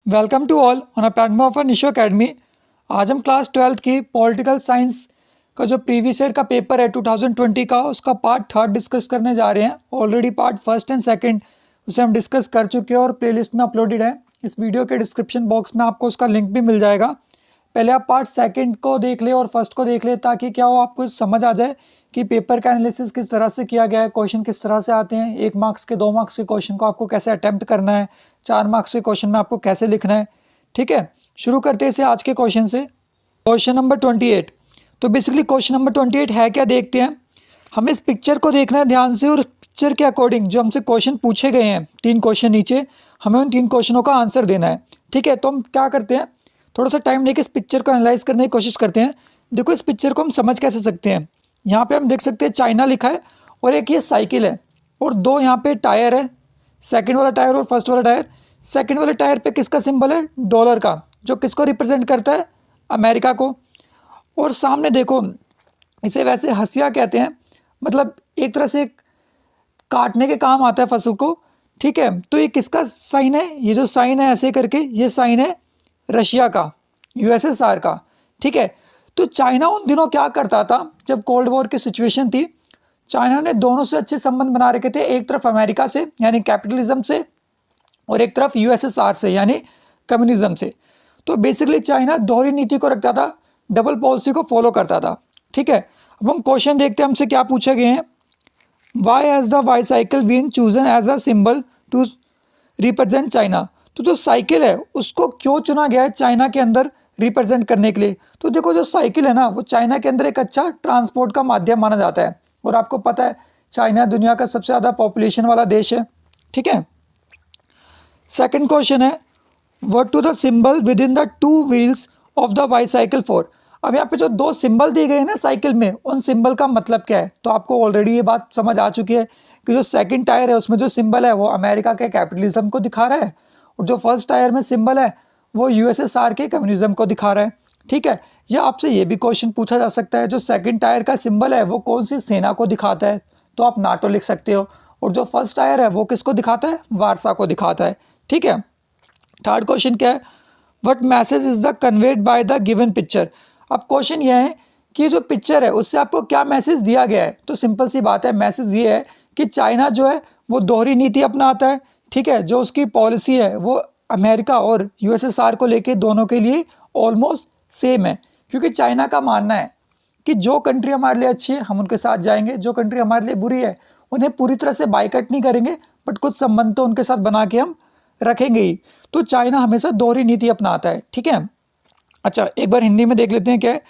Welcome to all on a platform of Nisho academy. आज हम class 12th की political science का जो प्रीवियस ईयर का पेपर है 2020 का, उसका पार्ट थर्ड डिस्कस करने जा रहे हैं। Already part first and second उसे हम डिस्कस कर चुके हैं और प्लेलिस्ट में अपलोडेड है। इस वीडियो के डिस्क्रिप्शन बॉक्स में आपको उसका लिंक भी मिल जाएगा। पहले आप पार्ट सेकंड को देख ले और फर्स्ट को देख ले, ताकि क्या हो आपको समझ आ जाए कि पेपर का एनालिसिस किस तरह से किया गया है, क्वेश्चन किस तरह से आते हैं, 1 मार्क्स के 2 मार्क्स के क्वेश्चन को आपको कैसे अटेम्प्ट करना है, 4 मार्क्स के क्वेश्चन में आपको कैसे लिखना है। ठीक है, शुरू करते हैं इसे आज के क्वेश्चन से। Question number 28। तो बेसिकली क्वेश्चन नंबर 28 है क्या, देखते हैं। हमें इस पिक्चर को देखना है ध्यान से और पिक्चर के अकॉर्डिंग जो हमसे क्वेश्चन पूछे गए हैं, 3 क्वेश्चन नीचे, हमें उन 3 क्वेश्चनों का आंसर देना है। ठीक है, तो हम क्या करते हैं, थोड़ा सा टाइम लेके इस पिक्चर को एनालाइज करने की कोशिश करते हैं। देखो इस पिक्चर को हम समझ कैसे सकते हैं। यहाँ पे हम देख सकते हैं चाइना लिखा है और एक ये साइकिल है और 2 यहाँ पे टायर है, सेकंड वाला टायर और फर्स्ट वाला टायर। सेकंड वाले टायर पे किसका सिंबल है, डॉलर का, जो किसको रिप्रेजेंट करता है, अमेरिका को। और सामने देखो, इसे वैसे हंसिया कहते हैं, मतलब एक तरह से काटने के काम आता है फसल को। ठीक है, तो ये किसका साइन है, ये जो साइन है ऐसे करके, ये साइन है रशिया का, यूएसएसआर का। ठीक है, तो चाइना उन दिनों क्या करता था, जब कोल्ड वॉर की सिचुएशन थी, चाइना ने दोनों से अच्छे संबंध बना रखे थे। एक तरफ अमेरिका से यानी कैपिटलिज्म से, और एक तरफ यूएसएसआर से यानी कम्युनिज्म से। तो बेसिकली चाइना दोहरी नीति को रखता था, डबल पॉलिसी को फॉलो करता था। ठीक है, अब हम क्वेश्चन देखते हैं हमसे क्या पूछे गए हैं। Why has the bicycle been chosen as a symbol to represent China. तो जो साइकिल है उसको क्यों चुना गया है चाइना के अंदर रिप्रेजेंट करने के लिए। तो देखो जो साइकिल है ना, वो चाइना के अंदर एक अच्छा ट्रांसपोर्ट का माध्यम माना जाता है। और आपको पता है चाइना दुनिया का सबसे ज़्यादा पॉपुलेशन वाला देश है। ठीक है, सेकंड क्वेश्चन है, what to the symbol within the 2 wheels of the bicycle for. अब यहाँ पे जो 2 सिंबल दिए गए हैं ना साइकिल में, उन सिंबल का मतलब क्या है। तो आपको ऑलरेडी ये बात समझ आ चुकी है कि जो सेकंड टायर है उसमें जो सिंबल है वो अमेरिका के कैपिटलिज्म को दिखा रहा है, और जो फर्स्ट टायर में सिंबल है वो यूएसएसआर के कम्युनिज्म को दिखा रहा है। ठीक है, या आपसे ये भी क्वेश्चन पूछा जा सकता है, जो सेकंड टायर का सिंबल है वो कौन सी सेना को दिखाता है, तो आप नाटो लिख सकते हो। और जो फर्स्ट टायर है वो किसको दिखाता है, वारसा को दिखाता है। ठीक है, थर्ड क्वेश्चन क्या है, what message is the conveyed by the given picture. अब क्वेश्चन ये है कि जो पिक्चर है उससे आपको क्या मैसेज दिया गया है। तो सिंपल सी बात है, मैसेज ये है कि चाइना जो है वो दोहरी नीति अपनाता है। ठीक है, जो उसकी पॉलिसी है वो अमेरिका और यूएसएसआर को लेके दोनों के लिए ऑलमोस्ट सेम है। क्योंकि चाइना का मानना है कि जो कंट्री हमारे लिए अच्छी है हम उनके साथ जाएंगे, जो कंट्री हमारे लिए बुरी है उन्हें पूरी तरह से बाइकआउट नहीं करेंगे, बट कुछ संबंध तो उनके साथ बना के हम रखेंगे ही। तो चाइना हमेशा दोहरी नीति अपनाता है। ठीक है, अच्छा एक बार हिंदी में देख लेते हैं क्या है।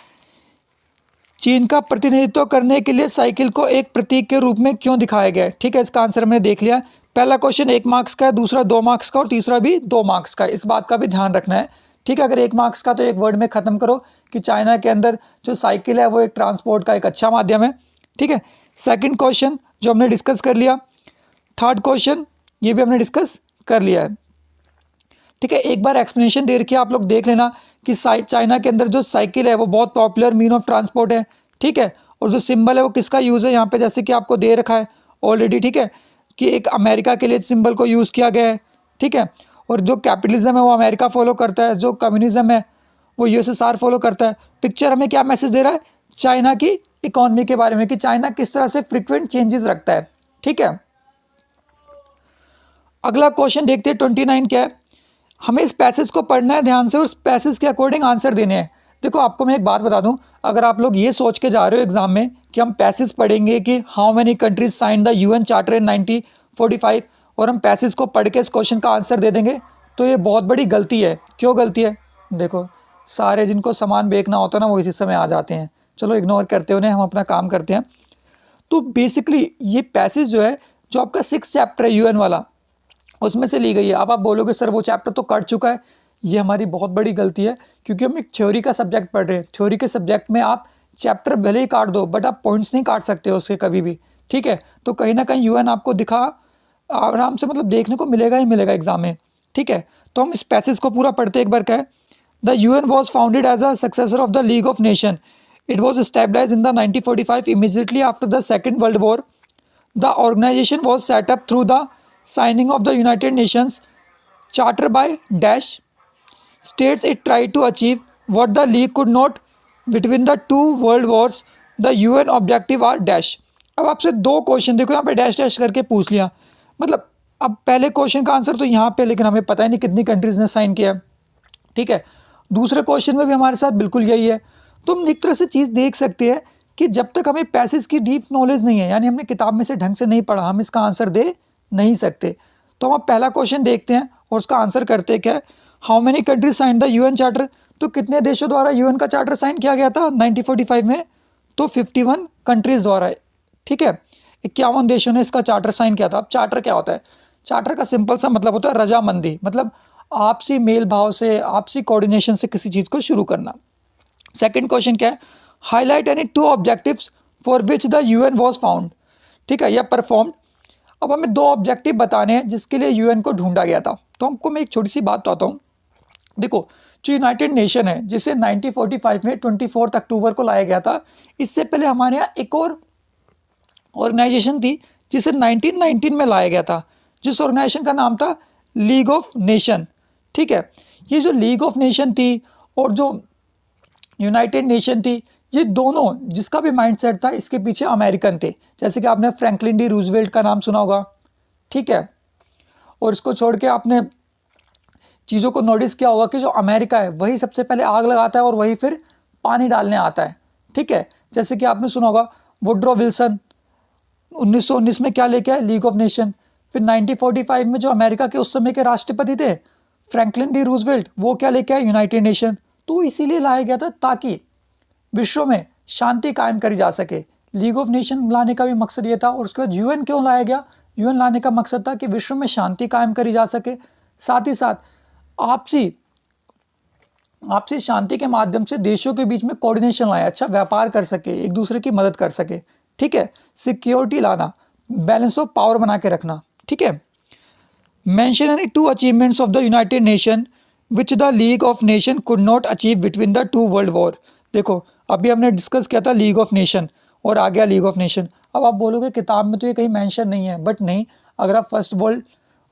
चीन का प्रतिनिधित्व करने के लिए साइकिल को एक प्रतीक के रूप में क्यों दिखाया गया है। ठीक है, इसका आंसर हमने देख लिया। पहला क्वेश्चन 1 मार्क्स का है, दूसरा 2 मार्क्स का और तीसरा भी 2 मार्क्स का। इस बात का भी ध्यान रखना है। ठीक है, अगर 1 मार्क्स का तो एक वर्ड में ख़त्म करो कि चाइना के अंदर जो साइकिल है वो एक ट्रांसपोर्ट का एक अच्छा माध्यम है। ठीक है, सेकंड क्वेश्चन जो हमने डिस्कस कर लिया। थर्ड क्वेश्चन ये भी हमने डिस्कस कर लिया है। ठीक है, एक बार एक्सप्लेनेशन दे रखी है, आप लोग देख लेना कि चाइना के अंदर जो साइकिल है वो बहुत पॉपुलर मीन ऑफ ट्रांसपोर्ट है। ठीक है, और जो सिंबल है वो किसका यूज़ है यहाँ पे, जैसे कि आपको दे रखा है ऑलरेडी। ठीक है, कि एक अमेरिका के लिए सिंबल को यूज़ किया गया है। ठीक है, और जो कैपिटलिज्म है वो अमेरिका फॉलो करता है, जो कम्युनिज्म है वो यूएसएसआर फॉलो करता है। पिक्चर हमें क्या मैसेज दे रहा है, चाइना की इकॉनमी के बारे में, कि चाइना किस तरह से फ्रिक्वेंट चेंजेस रखता है। ठीक है, अगला क्वेश्चन देखते हैं 29 क्या है। हमें इस पैसेज को पढ़ना है ध्यान से और उस पैसेज के अकॉर्डिंग आंसर देने हैं। देखो आपको मैं एक बात बता दूं, अगर आप लोग ये सोच के जा रहे हो एग्जाम में कि हम पैसेज पढ़ेंगे कि how many countries sign the UN charter in 1945 और हम पैसेज को पढ़ के इस क्वेश्चन का आंसर दे देंगे, तो ये बहुत बड़ी गलती है। क्यों गलती है, देखो सारे जिनको सामान बेचना होता है ना वो इसी समय आ जाते हैं। चलो इग्नोर करते उन्हें, हम अपना काम करते हैं। तो बेसिकली ये पैसेज जो है, जो आपका 6th चैप्टर है यूएन वाला, उसमें से ली गई है। अब आप बोलोगे सर वो चैप्टर तो कट चुका है। ये हमारी बहुत बड़ी गलती है, क्योंकि हम एक थ्योरी का सब्जेक्ट पढ़ रहे हैं। थ्योरी के सब्जेक्ट में आप चैप्टर भले ही काट दो, बट आप पॉइंट्स नहीं काट सकते हो उसके कभी भी। ठीक है, तो कहीं ना कहीं यूएन आपको दिखा आराम से, मतलब देखने को मिलेगा ही मिलेगा एग्जाम में। ठीक है, तो हम इस पैसेज को पूरा पढ़ते एक बार क्या है। The UN was founded as a successor of the League of Nation. It was established in the 1945 immediately after the Second World War. The organisation was set up through the signing of the United Nations Charter by dash states it tried to achieve what the league could not between the two world wars. The UN objective are dash. अब आपसे दो question देखो यहाँ पे dash dash करके पूछ लिया, मतलब अब पहले क्वेश्चन का आंसर तो यहाँ पे, लेकिन हमें पता ही नहीं कितनी कंट्रीज ने साइन किया, ठीक है। दूसरे क्वेश्चन में भी हमारे साथ बिल्कुल यही है। तो हम एक तरह से चीज़ देख सकते हैं कि जब तक हमें पैसेज की डीप नॉलेज नहीं है, यानी हमने किताब में से ढंग से नहीं पढ़ा, हम इसका आंसर दे नहीं सकते। तो हम पहला क्वेश्चन देखते हैं और उसका आंसर करते हैं क्या है, how many countries sign the UN charter. तो कितने देशों द्वारा यूएन का चार्टर साइन किया गया था 1945 में? तो 51 कंट्रीज द्वारा, ठीक है। 51 देशों ने इसका चार्टर साइन किया था। अब चार्टर क्या होता है? चार्टर का सिंपल सा मतलब होता है रजामंदी, मतलब आपसी मेल भाव से, आपसी कोऑर्डिनेशन से किसी चीज़ को शुरू करना। सेकंड क्वेश्चन क्या है, highlight any two objectives for which the UN was found, ठीक है, या परफॉर्म्ड। अब हमें दो ऑब्जेक्टिव बताने हैं जिसके लिए यूएन को ढूंढा गया था। तो हमको मैं एक छोटी सी बात बताता हूँ। देखो, जो यूनाइटेड नेशन है जिसे 1945 में 24 अक्टूबर को लाया गया था, इससे पहले हमारे यहाँ एक और ऑर्गेनाइजेशन थी जिसे 1919 में लाया गया था, जिस ऑर्गेनाइजेशन का नाम था लीग ऑफ नेशन, ठीक है। ये जो लीग ऑफ नेशन थी और जो यूनाइटेड नेशन थी, ये दोनों, जिसका भी माइंडसेट था, इसके पीछे अमेरिकन थे। जैसे कि आपने फ्रैंकलिन डी रूजवेल्ट का नाम सुना होगा, ठीक है। और इसको छोड़ के आपने चीज़ों को नोटिस किया होगा कि जो अमेरिका है वही सबसे पहले आग लगाता है और वही फिर पानी डालने आता है, ठीक है। जैसे कि आपने सुना होगा वुड्रो विल्सन 1919 में क्या लेके आए, लीग ऑफ नेशन। फिर 1945 में जो अमेरिका के उस समय के राष्ट्रपति थे फ्रैंकलिन डी रूजवेल्ट, वो क्या लेके आए, यूनाइटेड नेशन। तो इसीलिए लाया गया था ताकि विश्व में शांति कायम करी जा सके। लीग ऑफ नेशन लाने का भी मकसद ये था। और उसके बाद यूएन क्यों लाया गया? यूएन लाने का मकसद था कि विश्व में शांति कायम करी जा सके, साथ ही साथ आपसी शांति के माध्यम से देशों के बीच में कोऑर्डिनेशन लाए, अच्छा व्यापार कर सके, एक दूसरे की मदद कर सके, ठीक है। सिक्योरिटी लाना, बैलेंस ऑफ पावर बना के रखना, ठीक है। Mention any two achievements of the United nation which the League of nation could not achieve between the two world war. देखो, अभी हमने डिस्कस किया था लीग ऑफ नेशन और आ गया लीग ऑफ नेशन। अब आप बोलोगे किताब में तो ये कहीं मेंशन नहीं है, बट नहीं, अगर आप फर्स्ट वर्ल्ड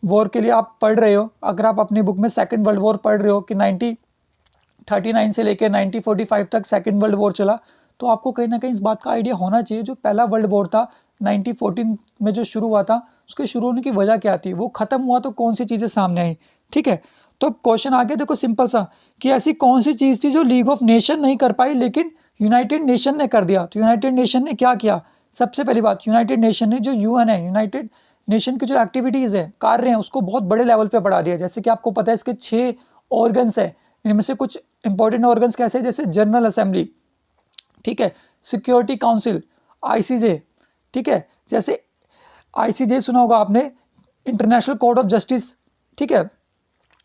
वॉर के लिए आप पढ़ रहे हो, अगर आप अपनी बुक में सेकंड वर्ल्ड वॉर पढ़ रहे हो कि 1939 से लेकर 1945 तक सेकंड वर्ल्ड वॉर चला, तो आपको कहीं ना कहीं इस बात का आइडिया होना चाहिए जो पहला वर्ल्ड वॉर था 1914 में जो शुरू हुआ था, उसके शुरू होने की वजह क्या थी, वो ख़त्म हुआ तो कौन सी चीज़ें सामने आई, ठीक है। तो क्वेश्चन आ गया, देखो सिंपल सा, कि ऐसी कौन सी चीज़ थी जो लीग ऑफ नेशन नहीं कर पाई लेकिन यूनाइटेड नेशन ने कर दिया। तो यूनाइटेड नेशन ने क्या किया? सबसे पहली बात, यूनाइटेड नेशन ने जो यूएन है, यूनाइटेड नेशन की जो एक्टिविटीज़ है, कार्य हैं, उसको बहुत बड़े लेवल पे बढ़ा दिया। जैसे कि आपको पता है इसके 6 ऑर्गन्स हैं, इनमें से कुछ इंपॉर्टेंट ऑर्गन्स कैसे, जैसे जनरल असेंबली, ठीक है, सिक्योरिटी काउंसिल, आईसीजे, ठीक है, जैसे आईसीजे सुना होगा आपने, इंटरनेशनल कोर्ट ऑफ जस्टिस, ठीक है।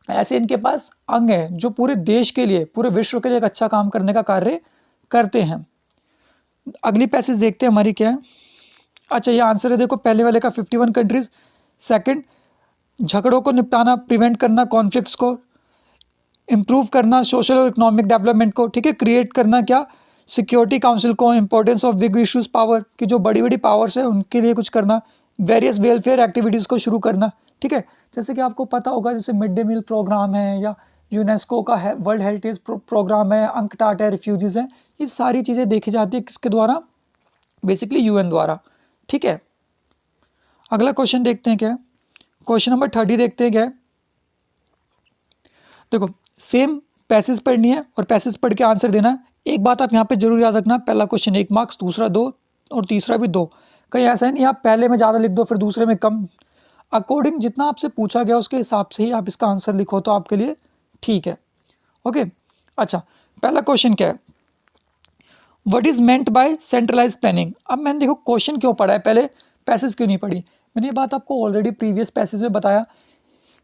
ऐसे इनके पास अंग हैं जो पूरे देश के लिए, पूरे विश्व के लिए एक अच्छा काम करने का कार्य करते हैं। अगली पैसेज देखते हैं हमारी क्या है। अच्छा, ये आंसर है, देखो पहले वाले का 51 कंट्रीज। सेकंड, झगड़ों को निपटाना, प्रिवेंट करना कॉन्फ्लिक्ट्स को, इम्प्रूव करना सोशल और इकोनॉमिक डेवलपमेंट को, ठीक है, क्रिएट करना क्या, सिक्योरिटी काउंसिल को, importance of big issues power की जो बड़ी बड़ी पावर्स है उनके लिए कुछ करना, वेरियस वेलफेयर एक्टिविटीज़ को शुरू करना, ठीक है। जैसे कि आपको पता होगा, जैसे मिड डे मील प्रोग्राम है या यूनेस्को का है वर्ल्ड हेरिटेज प्रोग्राम है, अंकटाट है, रिफ्यूजीज़ हैं, ये सारी चीज़ें देखी जाती है किसके द्वारा, बेसिकली यूएन द्वारा, ठीक है। अगला क्वेश्चन देखते हैं क्या है, क्वेश्चन नंबर 30 देखते हैं क्या है। देखो, सेम पैसेज पढ़नी है और पैसेज पढ़ के आंसर देना। एक बात आप यहाँ पे जरूर याद रखना, पहला क्वेश्चन 1 मार्क्स, दूसरा 2 और तीसरा भी 2। कहीं ऐसा है नहीं आप पहले में ज़्यादा लिख दो फिर दूसरे में कम, अकॉर्डिंग जितना आपसे पूछा गया उसके हिसाब से ही आप इसका आंसर लिखो तो आपके लिए ठीक है, ओके। अच्छा, पहला क्वेश्चन क्या है, what is meant by centralise planning. अब मैंने देखो क्वेश्चन क्यों पढ़ा है, पहले पैसेज क्यों नहीं पढ़ी। मैंने ये बात आपको ऑलरेडी प्रीवियस पैसेज में बताया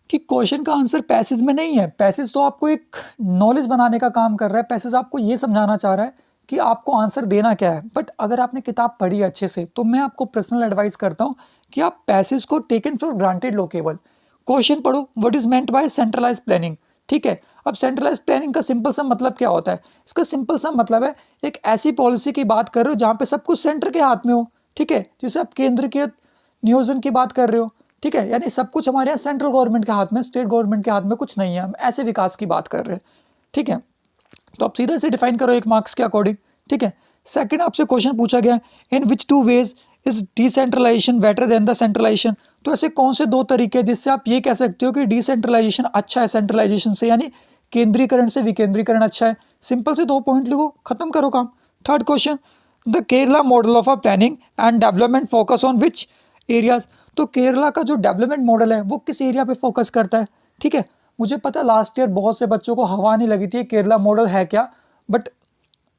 कि क्वेश्चन का आंसर पैसेज में नहीं है। पैसेज तो आपको एक नॉलेज बनाने का काम कर रहा है, पैसेज आपको ये समझाना चाह रहा है कि आपको आंसर देना क्या है। बट अगर आपने किताब पढ़ी है अच्छे से तो मैं आपको पर्सनल एडवाइस करता हूँ कि आप पैसेज को टेकन फॉर ग्रांटेड लो, केवल क्वेश्चन पढ़ो, what is meant by centralise planning, ठीक है। अब सेंट्रलाइज प्लानिंग का सिंपल सा मतलब क्या होता है, इसका सिंपल सा मतलब है एक ऐसी पॉलिसी की बात कर रहे हो जहाँ पे सब कुछ सेंटर के हाथ में हो, ठीक है। जैसे आप केंद्र के नियोजन की बात कर रहे हो, ठीक है, यानी सब कुछ हमारे यहाँ सेंट्रल गवर्नमेंट के हाथ में, स्टेट गवर्नमेंट के हाथ में कुछ नहीं है, हम ऐसे विकास की बात कर रहे हैं। ठीक है, तो आप सीधे से डिफाइन करो 1 मार्क्स के अकॉर्डिंग। ठीक है, सेकंड आपसे क्वेश्चन पूछा गया, in which 2 ways is decentralisation better than the centralisation. तो ऐसे कौन से 2 तरीके जिससे आप ये कह सकते हो कि डिसेंट्रलाइजेशन अच्छा है सेंट्रलाइजेशन से, यानी केंद्रीकरण से विकेंद्रीकरण अच्छा है। सिंपल से 2 पॉइंट लिखो, खत्म करो काम। Third question, the Kerala model of a planning and development focus on which areas. तो केरला का जो डेवलपमेंट मॉडल है वो किस एरिया पे फोकस करता है। ठीक है, मुझे पता लास्ट ईयर बहुत से बच्चों को हवा नहीं लगी थी केरला मॉडल है क्या, बट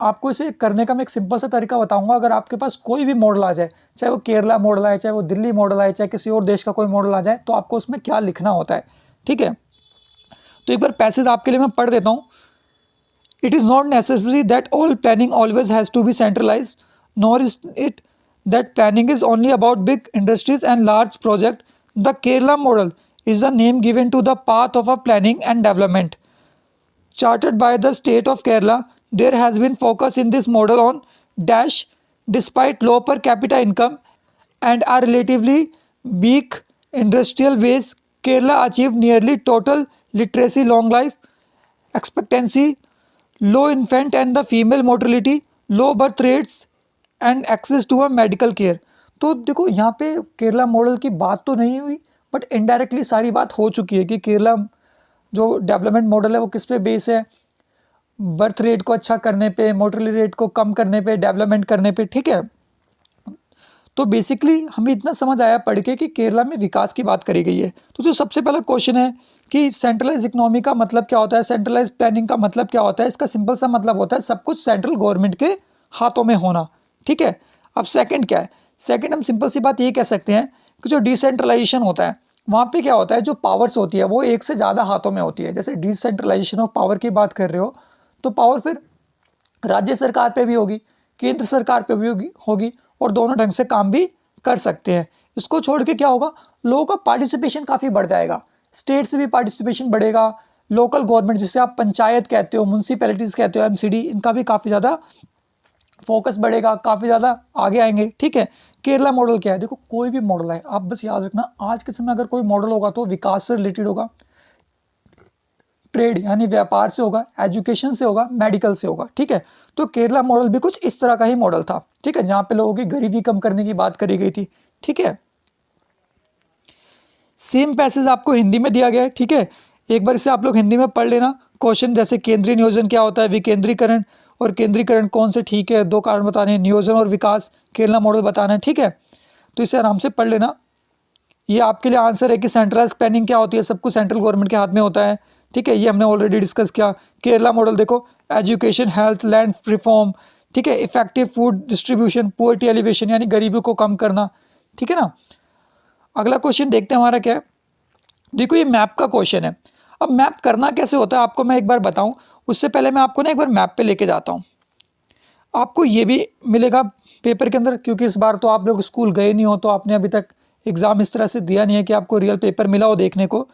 आपको इसे करने का मैं एक सिंपल सा तरीका बताऊंगा। अगर आपके पास कोई भी मॉडल आ जाए, चाहे वो केरला मॉडल आए, चाहे वो दिल्ली मॉडल आए, चाहे किसी और देश का कोई मॉडल आ जाए, तो आपको उसमें क्या लिखना होता है। ठीक है, तो एक बार पैसेज आपके लिए मैं पढ़ देता हूँ। It is not necessary that all planning always has to be centralized, nor is it that planning is only about big industries and large projects. The Kerala model is the name given to the path of a planning and development charted by the state of Kerala. There has been focus in this model on dash despite low per capita income and a relatively weak industrial base. Kerala achieved nearly total literacy, long life expectancy, low infant and the female mortality, low birth rates and access to a medical care. तो देखो यहाँ पे Kerala model की बात तो नहीं हुई, but indirectly सारी बात हो चुकी है कि केरला जो डेवलपमेंट मॉडल है वो किस पे बेस है, बर्थ रेट को अच्छा करने पे, मोर्टेलिटी रेट को कम करने पे, डेवलपमेंट करने पे। ठीक है, तो बेसिकली हमें इतना समझ आया पढ़ के कि केरला में विकास की बात करी गई है। तो जो सबसे पहला क्वेश्चन है कि सेंट्रलाइज इकोनॉमी का मतलब क्या होता है, सेंट्रलाइज प्लानिंग का मतलब क्या होता है, इसका सिंपल सा मतलब होता है सब कुछ सेंट्रल गवर्नमेंट के हाथों में होना। ठीक है, अब सेकंड क्या है, सेकंड हम सिंपल सी बात ये कह सकते हैं कि जो डिसेंट्रलाइजेशन होता है वहाँ पे क्या होता है, जो पावर्स होती है वो एक से ज़्यादा हाथों में होती है। जैसे डिसेंट्रलाइजेशन ऑफ पावर की बात कर रहे हो, तो पावर फिर राज्य सरकार पे भी होगी, केंद्र सरकार पे भी होगी और दोनों ढंग से काम भी कर सकते हैं। इसको छोड़ के क्या होगा, लोगों का पार्टिसिपेशन काफ़ी बढ़ जाएगा, स्टेट से भी पार्टिसिपेशन बढ़ेगा, लोकल गवर्नमेंट जिसे आप पंचायत कहते हो, म्यूनसिपैलिटीज़ कहते हो, एमसीडी, इनका भी काफ़ी ज़्यादा फोकस बढ़ेगा, काफ़ी ज़्यादा आगे आएंगे। ठीक है, केरला मॉडल क्या है, देखो कोई भी मॉडल है आप बस याद रखना, आज के समय अगर कोई मॉडल होगा तो विकास से रिलेटेड होगा, ट्रेड यानी व्यापार से होगा, एजुकेशन से होगा, मेडिकल से होगा। ठीक है, तो केरला मॉडल भी कुछ इस तरह का ही मॉडल था। ठीक है, जहाँ पे लोगों की गरीबी कम करने की बात करी गई थी। ठीक है, सेम पैसेज आपको हिंदी में दिया गया है। ठीक है, एक बार इसे आप लोग हिंदी में पढ़ लेना। क्वेश्चन जैसे केंद्रीय नियोजन क्या होता है, विकेंद्रीकरण और केंद्रीकरण कौन से ठीक है, 2 कारण बताने हैं, नियोजन और विकास, केरला मॉडल बताना है। ठीक है, तो इसे आराम से पढ़ लेना। ये आपके लिए आंसर है कि सेंट्रलाइज प्लानिंग क्या होती है, सब कुछ सेंट्रल गवर्नमेंट के हाथ में होता है। ठीक है, ये हमने ऑलरेडी डिस्कस किया। केरला मॉडल देखो, एजुकेशन, हेल्थ, लैंड रिफॉर्म, ठीक है, effective food distribution, poverty elevation यानी गरीबी को कम करना। ठीक है ना, अगला क्वेश्चन देखते हैं हमारा क्या है। देखो ये मैप का क्वेश्चन है। अब मैप करना कैसे होता है आपको मैं एक बार बताऊं, उससे पहले मैं आपको ना एक बार मैप पे लेके जाता हूं। आपको ये भी मिलेगा पेपर के अंदर, क्योंकि इस बार तो आप लोग स्कूल गए नहीं हो, तो आपने अभी तक एग्ज़ाम इस तरह से दिया नहीं है कि आपको रियल पेपर मिला हो देखने को।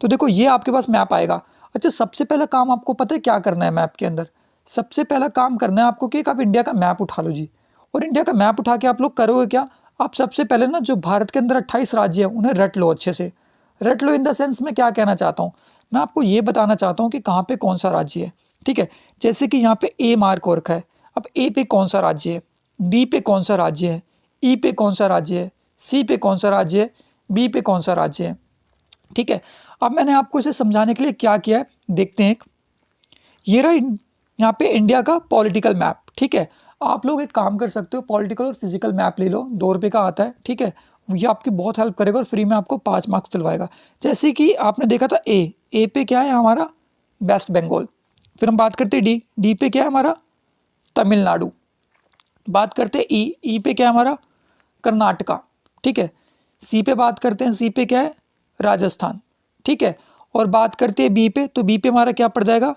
तो देखो ये आपके पास मैप आएगा। अच्छा, सबसे पहला काम आपको पता है क्या करना है मैप के अंदर, सबसे पहला काम करना है आपको कि आप इंडिया का मैप उठा लो जी। और इंडिया का मैप उठा के आप लोग करोगे क्या, आप सबसे पहले ना जो भारत के अंदर 28 राज्य हैं उन्हें रट लो, अच्छे से रट लो। इन द सेंस मैं क्या कहना चाहता हूँ, मैं आपको ये बताना चाहता हूँ कि कहाँ पे कौन सा राज्य है। ठीक है, जैसे कि यहाँ पे ए मार्क हो रखा है, अब ए पे कौन सा राज्य है, डी पे कौन सा राज्य है, ई पे कौन सा राज्य है, सी पे कौन सा राज्य है, बी पे कौन सा राज्य है। ठीक है, अब मैंने आपको इसे समझाने के लिए क्या किया है, देखते हैं। ये रहा यहाँ पे इंडिया का पॉलिटिकल मैप। ठीक है, आप लोग एक काम कर सकते हो, पॉलिटिकल और फिजिकल मैप ले लो, 2 रुपये का आता है। ठीक है, ये आपकी बहुत हेल्प करेगा और फ्री में आपको 5 मार्क्स दिलवाएगा। जैसे कि आपने देखा था ए पे क्या है हमारा, वेस्ट बंगाल। फिर हम बात करते हैं डी पे क्या है हमारा, तमिलनाडु। बात करते हैं ई पे क्या है हमारा, कर्नाटका। ठीक है, सी पे बात करते हैं, सी पे क्या है, राजस्थान। ठीक है, और बात करते हैं बी पे, तो बी पे हमारा क्या पड़ जाएगा,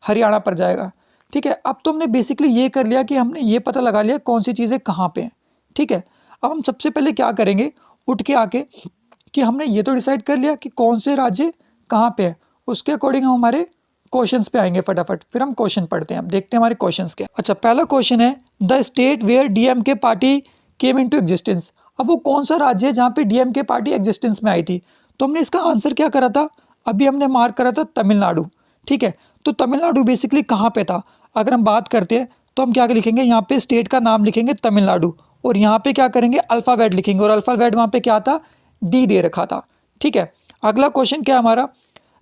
हरियाणा पड़ जाएगा। ठीक है, अब तो हमने बेसिकली ये कर लिया कि हमने ये पता लगा लिया कौन सी चीज़ें कहाँ पे हैं। ठीक है, अब हम सबसे पहले क्या करेंगे, उठ के आके कि हमने ये तो डिसाइड कर लिया कि कौन से राज्य कहाँ पे है, उसके अकॉर्डिंग हम हमारे क्वेश्चंस पे आएंगे फटाफट। फिर हम क्वेश्चन पढ़ते हैं, अब देखते हैं हमारे क्वेश्चंस के। अच्छा, पहला क्वेश्चन है the state where DMK party came into existence. अब वो कौन सा राज्य है जहाँ पे डीएमके पार्टी एग्जिस्टेंस में आई थी? तो हमने इसका आंसर क्या करा था, अभी हमने मार्क करा था तमिलनाडु। ठीक है, तो तमिलनाडु बेसिकली कहाँ पे था? अगर हम बात करते हैं तो हम क्या लिखेंगे, यहाँ पे स्टेट का नाम लिखेंगे तमिलनाडु, और यहाँ पे क्या करेंगे, अल्फ़ाबेट लिखेंगे, और अल्फ़ाबेट वहाँ पे क्या था, डी दे रखा था। ठीक है, अगला क्वेश्चन क्या है हमारा,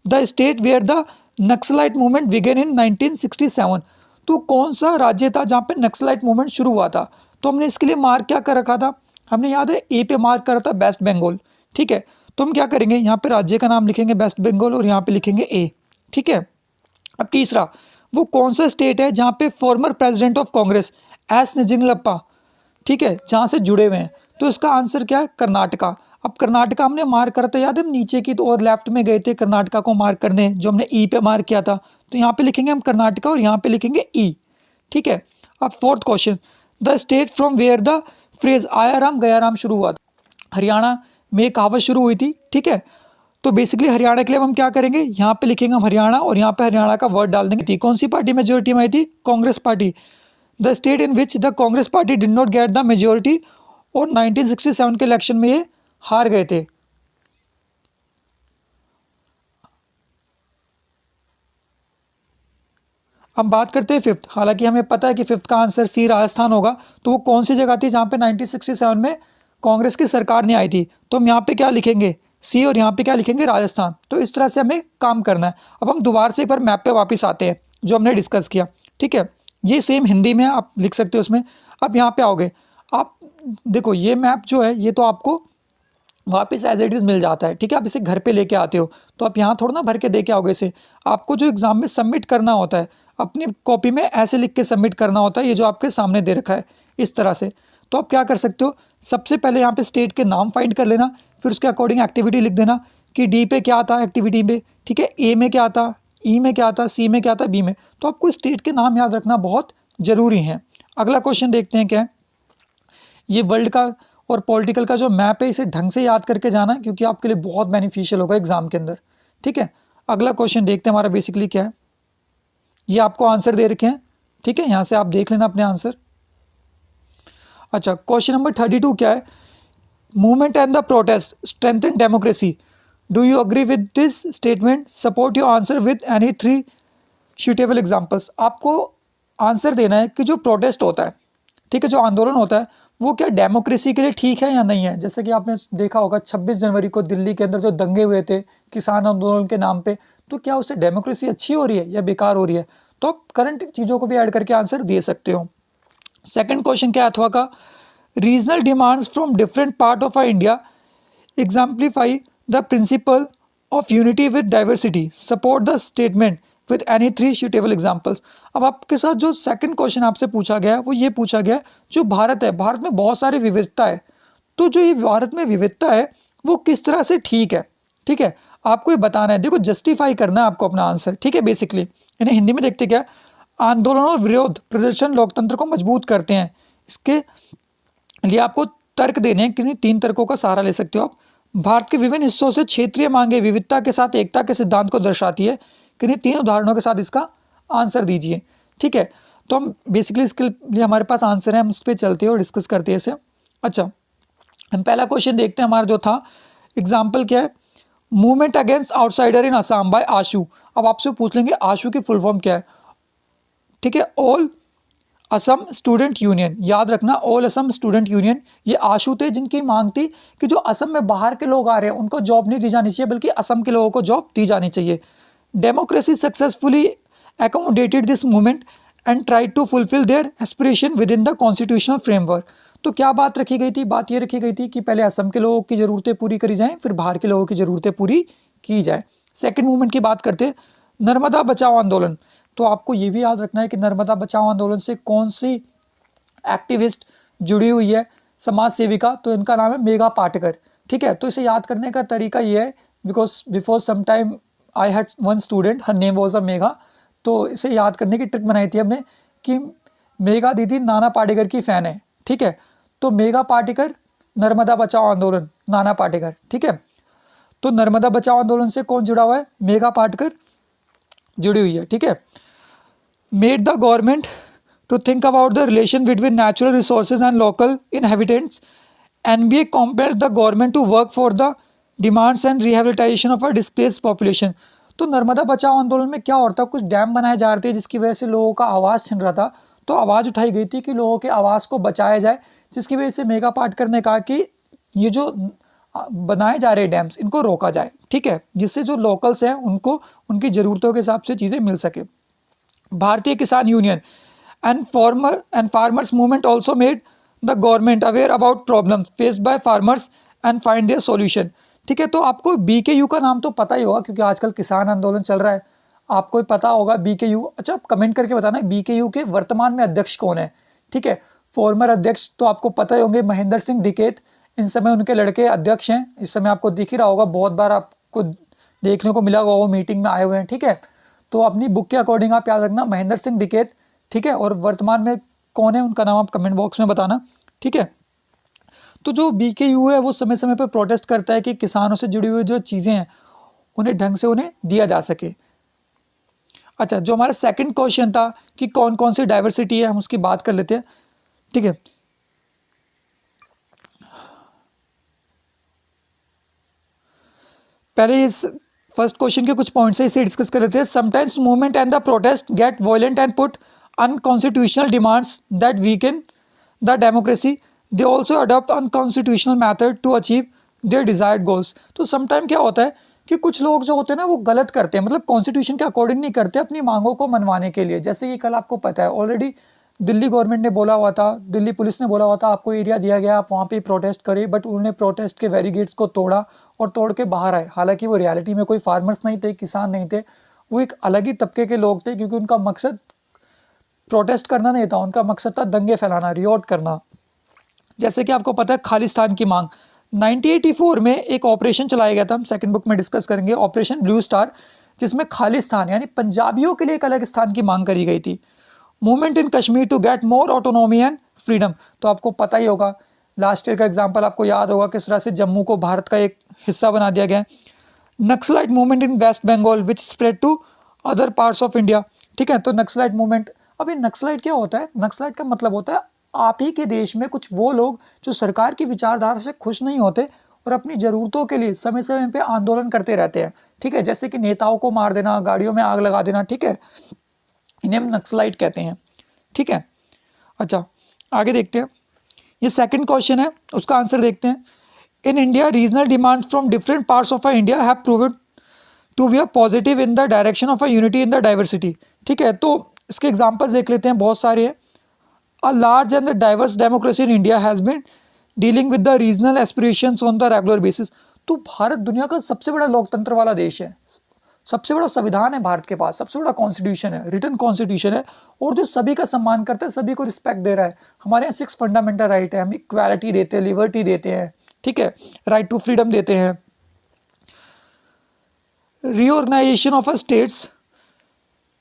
the state where the Naxalite movement began in 1967। तो कौन सा राज्य था जहाँ पे नक्सलाइट मूवमेंट शुरू हुआ था? तो हमने इसके लिए मार्क क्या कर रखा था, हमने याद है ए पे मार्क करा था वेस्ट बंगाल। ठीक है, तो हम क्या करेंगे, यहाँ पे राज्य का नाम लिखेंगे वेस्ट बंगाल और यहाँ पे लिखेंगे ए। ठीक है, अब तीसरा, वो कौन सा स्टेट है जहाँ पे former president of Congress S Nijalingappa, ठीक है, जहाँ से जुड़े हुए हैं? तो इसका आंसर क्या है, कर्नाटका। अब कर्नाटका हमने मार्क करा था, याद है हम नीचे की तो और लेफ्ट में गए थे कर्नाटका को मार्क करने, जो हमने ई पे मार्क किया था। तो यहाँ पे लिखेंगे हम कर्नाटका और यहाँ पे लिखेंगे ई। ठीक है, अब fourth question, the state from where the phrase आया राम गया राम शुरू हुआ था। हरियाणा में कहावत शुरू हुई थी। ठीक है, तो बेसिकली हरियाणा के लिए हम क्या करेंगे, यहाँ पे लिखेंगे हम हरियाणा और यहाँ पे हरियाणा का वर्ड डाल देंगे। थी कौन सी पार्टी मेजोरिटी में आई थी, Congress party. The state in which the Congress party did not get the majority, और 1967 के इलेक्शन में ये हार गए थे। हम बात करते हैं फिफ्थ, हालांकि हमें पता है कि फिफ्थ का आंसर सी राजस्थान होगा। तो वो कौन सी जगह थी जहाँ पे 1967 में कांग्रेस की सरकार नहीं आई थी? तो हम यहाँ पे क्या लिखेंगे, सी, और यहाँ पे क्या लिखेंगे, राजस्थान। तो इस तरह से हमें काम करना है। अब हम दोबारा से एक बार मैप पे वापस आते हैं जो हमने डिस्कस किया। ठीक है, ये सेम हिंदी में आप लिख सकते हो उसमें। अब यहाँ पे आओगे आप, देखो ये मैप जो है ये तो आपको वापस एज इट इज़ मिल जाता है। ठीक है, आप इसे घर पे लेके आते हो तो आप यहाँ थोड़ा ना भर के दे के आओगे इसे, आपको जो एग्ज़ाम में सबमिट करना होता है अपनी कॉपी में ऐसे लिख के सबमिट करना होता है, ये जो आपके सामने दे रखा है इस तरह से। तो आप क्या कर सकते हो, सबसे पहले यहाँ पे स्टेट के नाम फाइंड कर लेना, फिर उसके अकॉर्डिंग एक्टिविटी लिख देना कि डी पे क्या आता है एक्टिविटी में। ठीक है, ए में क्या आता, ई में क्या आता, सी में क्या आता, बी में। तो आपको स्टेट के नाम याद रखना बहुत ज़रूरी है। अगला क्वेश्चन देखते हैं क्या है, ये वर्ल्ड का और पॉलिटिकल का जो मैप है इसे ढंग से याद करके जाना है क्योंकि आपके लिए बहुत बेनिफिशियल होगा एग्जाम के अंदर। ठीक है, अगला क्वेश्चन देखते हैं हमारा बेसिकली क्या है, ये आपको आंसर दे रखे हैं। ठीक है, यहाँ से आप देख लेना अपने आंसर। अच्छा, क्वेश्चन नंबर 32 क्या है, movement and the protest strengthen democracy, do you agree with this statement, support your answer with any 3 suitable examples. आपको आंसर देना है कि जो प्रोटेस्ट होता है, ठीक है, जो आंदोलन होता है वो क्या डेमोक्रेसी के लिए ठीक है या नहीं है। जैसे कि आपने देखा होगा 26 जनवरी को दिल्ली के अंदर जो दंगे हुए थे किसान आंदोलन के नाम पे, तो क्या उससे डेमोक्रेसी अच्छी हो रही है या बेकार हो रही है? तो आप करंट चीज़ों को भी ऐड करके आंसर दे सकते हो। सेकंड क्वेश्चन क्या है अथवा का, regional demands from different part of India exemplify the principle of unity with diversity, support the statement with any 3 suitable examples. अब आपके साथ जो सेकंड क्वेश्चन आपसे पूछा गया है वो ये पूछा गया है, जो भारत है, भारत में बहुत सारी विविधता है, तो जो ये भारत में विविधता है वो किस तरह से ठीक है। ठीक है, आपको ये बताना है, देखो जस्टिफाई करना है आपको अपना आंसर। ठीक है, बेसिकली इन्हें हिंदी में देखते क्या, आंदोलन और विरोध प्रदर्शन लोकतंत्र को मजबूत करते हैं, इसके लिए आपको तर्क देने हैं, किसी 3 तर्कों का सहारा ले सकते हो आप। भारत के विभिन्न हिस्सों से क्षेत्रीय मांगे विविधता के साथ एकता के सिद्धांत को दर्शाती है, किन्हीं 3 उदाहरणों के साथ इसका आंसर दीजिए। ठीक है, तो हम बेसिकली इसके लिए हमारे पास आंसर है, हम उस पर चलते हैं और डिस्कस करते हैं इसे। अच्छा, हम पहला क्वेश्चन देखते हैं, हमारा जो था एग्जाम्पल क्या है, मूवमेंट अगेंस्ट आउटसाइडर इन असम बाय आशू। अब आपसे पूछ लेंगे आशू की फुल फॉर्म क्या है। ठीक है, ऑल असम स्टूडेंट यूनियन, याद रखना ऑल असम स्टूडेंट यूनियन। ये आशू थे जिनकी मांग थी कि जो असम में बाहर के लोग आ रहे हैं उनको जॉब नहीं दी जानी चाहिए बल्कि असम के लोगों को जॉब दी जानी चाहिए। Democracy successfully accommodated this movement and tried to fulfill their aspiration within the constitutional framework। तो क्या बात रखी गई थी, बात ये रखी गई थी कि पहले असम के लोगों की ज़रूरतें पूरी करी जाएं, फिर बाहर के लोगों की ज़रूरतें पूरी की जाए। सेकंड मूवमेंट की बात करते हैं, नर्मदा बचाओ आंदोलन। तो आपको ये भी याद रखना है कि नर्मदा बचाओ आंदोलन से कौन सी एक्टिविस्ट जुड़ी हुई है, समाज सेविका, तो इनका नाम है मेघा पाटकर। ठीक है, तो इसे याद करने का तरीका ये है, because before some time I had one student, her name was a Megha, तो इसे याद करने की ट्रिक बनाई थी हमने कि मेघा दीदी नाना पाटेकर की फ़ैन है। ठीक है, तो मेघा पाटेकर नर्मदा बचाओ आंदोलन, नाना पाटेकर। ठीक है, तो नर्मदा बचाओ आंदोलन से कौन जुड़ा हुआ है, मेघा पाटेकर जुड़ी हुई है। ठीक है, made the government to think about the relation between natural resources and local inhabitants NBA compelled the government to work for the demands and rehabilitation of a displaced population। तो नर्मदा बचाओ आंदोलन में क्या होता है, कुछ डैम बनाए जा रहे थे जिसकी वजह से लोगों का आवाज़ छिन रहा था, तो आवाज़ उठाई गई थी कि लोगों के आवाज़ को बचाया जाए, जिसकी वजह से मेगा पाटकर ने कहा कि ये जो बनाए जा रहे डैम्स इनको रोका जाए, ठीक है, जिससे जो लोकल्स हैं उनको उनकी ज़रूरतों के हिसाब से चीज़ें मिल सके। भारतीय किसान union and farmers movement also made the government aware about problems faced by farmers and find their solution. ठीक है, तो आपको BKU का नाम तो पता ही होगा क्योंकि आजकल किसान आंदोलन चल रहा है, आपको पता होगा BKU। अच्छा, आप कमेंट करके बताना BKU के वर्तमान में अध्यक्ष कौन है। ठीक है, फॉर्मर अध्यक्ष तो आपको पता ही होंगे महेंद्र सिंह टिकैत, इन समय उनके लड़के अध्यक्ष हैं, इस समय आपको दिख ही रहा होगा, बहुत बार आपको देखने को मिला होगा वो मीटिंग में आए हुए हैं। ठीक है, तो अपनी बुक के अकॉर्डिंग आप याद रखना महेंद्र सिंह टिकैत। ठीक है, और वर्तमान में कौन है उनका नाम आप कमेंट बॉक्स में बताना। ठीक है, तो जो BKU है वो समय समय पर प्रोटेस्ट करता है कि किसानों से जुड़ी हुई जो चीज़ें हैं उन्हें ढंग से उन्हें दिया जा सके। अच्छा, जो हमारा सेकंड क्वेश्चन था कि कौन कौन सी डाइवर्सिटी है, हम उसकी बात कर लेते हैं। ठीक है, पहले इस फर्स्ट क्वेश्चन के कुछ पॉइंट्स है, इसे डिस्कस कर लेते हैं। Sometimes movement and the protest get violent and put unconstitutional demands that weaken the democracy, they also adopt unconstitutional method to achieve their desired goals. तो समटाइम क्या होता है कि कुछ लोग जो होते हैं ना वो गलत करते हैं, मतलब कॉन्स्टिट्यूशन के अकॉर्डिंग नहीं करते, अपनी मांगों को मनवाने के लिए। जैसे कि कल आपको पता है ऑलरेडी दिल्ली गवर्नमेंट ने बोला हुआ था, दिल्ली पुलिस ने बोला हुआ था आपको एरिया दिया गया, आप वहाँ पे प्रोटेस्ट करें, बट उन्होंने प्रोटेस्ट के बैरिकेड्स को तोड़ा और तोड़ के बाहर आए। हालांकि वो रियलिटी में कोई फार्मर्स नहीं थे, किसान नहीं थे, वो एक अलग ही तबके के लोग थे, क्योंकि उनका मकसद प्रोटेस्ट करना नहीं था, उनका मकसद था दंगे फैलाना, रिवॉल्ट करना। जैसे कि आपको पता है खालिस्तान की मांग 1984 में एक ऑपरेशन चलाया गया था, हम सेकंड बुक में डिस्कस करेंगे, ऑपरेशन ब्लू स्टार, जिसमें खालिस्तान यानी पंजाबियों के लिए एक अलग स्थान की मांग करी गई थी। Movement in Kashmir to get more autonomy and freedom, तो आपको पता ही होगा, लास्ट ईयर का एग्जाम्पल आपको याद होगा किस तरह से जम्मू को भारत का एक हिस्सा बना दिया गया। Naxalite movement in West Bengal which spread to other parts of India. ठीक है, तो नक्सलाइट मूवमेंट, अभी नक्सलाइट क्या होता है, नक्सलाइट का मतलब होता है आप ही के देश में कुछ वो लोग जो सरकार की विचारधारा से खुश नहीं होते और अपनी ज़रूरतों के लिए समय समय पे आंदोलन करते रहते हैं। ठीक है, जैसे कि नेताओं को मार देना, गाड़ियों में आग लगा देना। ठीक है, इन्हें हम नक्सलाइट कहते हैं। ठीक है, अच्छा आगे देखते हैं, ये सेकंड क्वेश्चन है, उसका आंसर देखते हैं। In India regional demands from different parts of India have proven to be a positive in the direction of a unity in the diversity. ठीक है, तो इसके एग्जाम्पल्स देख लेते हैं, बहुत सारे हैं। A large and the diverse democracy in India has been dealing with the regional aspirations on the regular basis। तो भारत दुनिया का सबसे बड़ा लोकतंत्र वाला देश है, सबसे बड़ा संविधान है भारत के पास, सबसे बड़ा कॉन्स्टिट्यूशन है, रिटन कॉन्स्टिट्यूशन है, और जो सभी का सम्मान करता है, सभी को रिस्पेक्ट दे रहा है। हमारे यहाँ 6 फंडामेंटल राइट है, हम इक्वालिटी देते हैं, लिबर्टी देते हैं, ठीक है, राइट टू फ्रीडम देते हैं। Reorganisation of a states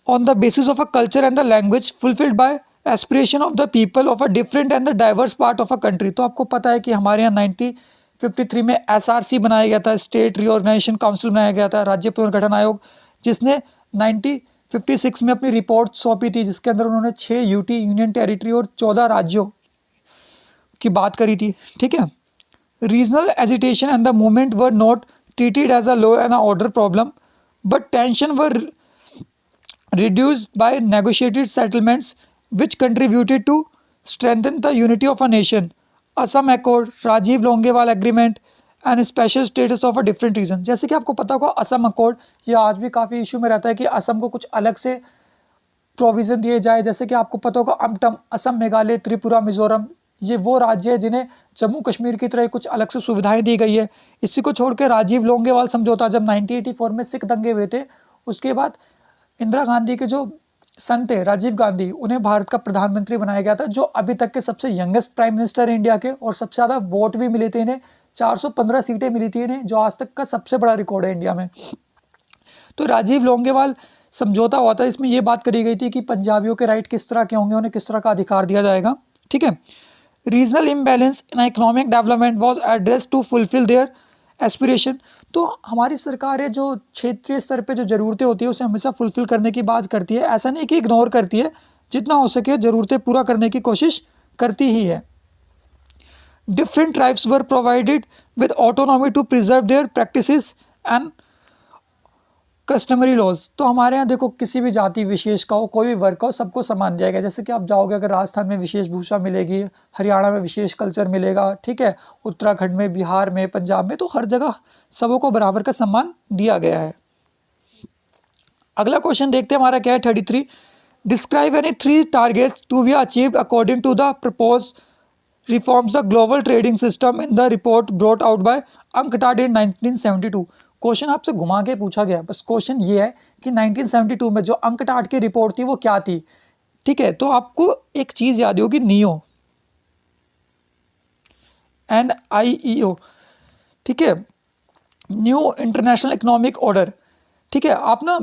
on the basis of a culture and the language fulfilled by aspiration of the people of a different and the diverse part of a country। तो आपको पता है कि हमारे यहाँ 1953 में SRC बनाया गया था, स्टेट रीऑर्गेनाइजेशन काउंसिल बनाया गया था, राज्य पुनर्गठन आयोग, जिसने 1956 में अपनी रिपोर्ट सौंपी थी, जिसके अंदर उन्होंने 6 यूटी यूनियन टेरिटरी और 14 राज्यों की बात करी थी। ठीक है, regional agitation and the movement were not treated as a law and order problem but tension were reduced by negotiated settlements which contributed to strengthen the unity of a nation। Assam Accord, Rajiv Longowal agreement and special status of a different region. जैसे कि आपको पता होगा Assam accord, ये आज भी काफ़ी issue में रहता है कि असम को कुछ अलग से प्रोविज़न दिए जाए। जैसे कि आपको पता होगा अमटम, असम, मेघालय, त्रिपुरा, मिजोरम, ये वो राज्य है जिन्हें जम्मू कश्मीर की तरह कुछ अलग से सुविधाएं दी गई है। इसी को छोड़ के राजीव लोंगेवाल समझौता, जब 1984 में सिख दंगे हुए थे, उसके बाद इंदिरा गांधी के जो सन थे, राजीव गांधी, उन्हें भारत का प्रधानमंत्री बनाया गया था, जो अभी तक के सबसे यंगेस्ट प्राइम मिनिस्टर इंडिया के, और सबसे ज़्यादा वोट भी मिले थे इन्हें, 415 सीटें मिली थी इन्हें, जो आज तक का सबसे बड़ा रिकॉर्ड है इंडिया में। तो राजीव लोंगेवाल समझौता हुआ था, इसमें यह बात करी गई थी कि पंजाबियों के राइट किस तरह के होंगे, उन्हें किस तरह का अधिकार दिया जाएगा। ठीक है, regional imbalance in economic development was address to fulfil their aspiration. तो हमारी सरकार है जो क्षेत्रीय स्तर पे जो ज़रूरतें होती है उसे हमेशा फुलफिल करने की बात करती है, ऐसा नहीं कि इग्नोर करती है, जितना हो सके ज़रूरतें पूरा करने की कोशिश करती ही है। Different tribes were provided with autonomy to preserve their practices and customary laws. तो हमारे यहाँ देखो किसी भी जाति विशेष का हो, कोई भी वर्ग का हो, सबको समान जाएगा। जैसे कि आप जाओगे अगर राजस्थान में विशेष भूषा मिलेगी, हरियाणा में विशेष कल्चर मिलेगा, ठीक है, उत्तराखंड में, बिहार में, पंजाब में, तो हर जगह सबों को बराबर का सम्मान दिया गया है। अगला क्वेश्चन देखते हैं हमारा क्या है 33। Describe any 3 targets to be achieved according to the propose reforms the global trading system in the report brought out by UNCTAD in 1972। Question आपसे घुमा के पूछा गया, बस क्वेश्चन ये है कि 1972 में जो अंकटाड की रिपोर्ट थी वो क्या थी, ठीक है। तो आपको एक चीज याद होगी, नियो, NIEO, ठीक है, न्यू इंटरनेशनल इकोनॉमिक ऑर्डर, ठीक है। आप ना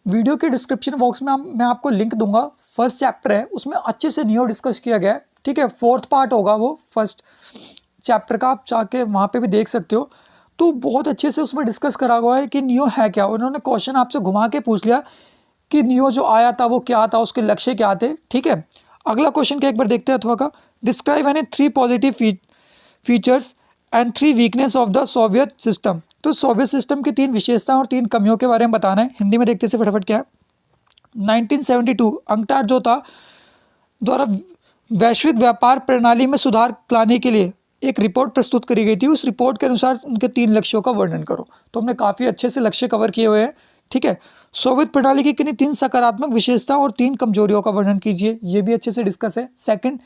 वीडियो के डिस्क्रिप्शन बॉक्स में मैं आपको लिंक दूंगा, फर्स्ट चैप्टर है उसमें अच्छे से नियो डिस्कस किया गया है, ठीक है। 4th पार्ट होगा वो फर्स्ट चैप्टर का, आप जाके वहाँ पे भी देख सकते हो। तो बहुत अच्छे से उसमें डिस्कस करा हुआ है कि नियो है क्या। उन्होंने क्वेश्चन आपसे घुमा के पूछ लिया कि नियो जो आया था वो क्या था, उसके लक्ष्य क्या थे, ठीक है। अगला क्वेश्चन क्या एक बार देखते हैं अथवा का। Describe any 3 positive features and 3 weakness of the Soviet system. तो सोवियत सिस्टम की 3 विशेषताएं और 3 कमियों के बारे में बताना है। हिंदी में देखते से फटाफट क्या है। 1972 अंकटाड जो था द्वारा वैश्विक व्यापार प्रणाली में सुधार लाने के लिए एक रिपोर्ट प्रस्तुत करी गई थी। उस रिपोर्ट के अनुसार उनके 3 लक्ष्यों का वर्णन करो। तो हमने काफ़ी अच्छे से लक्ष्य कवर किए हुए हैं, ठीक है। सोवियत प्रणाली की किन्हीं 3 सकारात्मक विशेषताओं और 3 कमजोरियों का वर्णन कीजिए, ये भी अच्छे से डिस्कस है सेकंड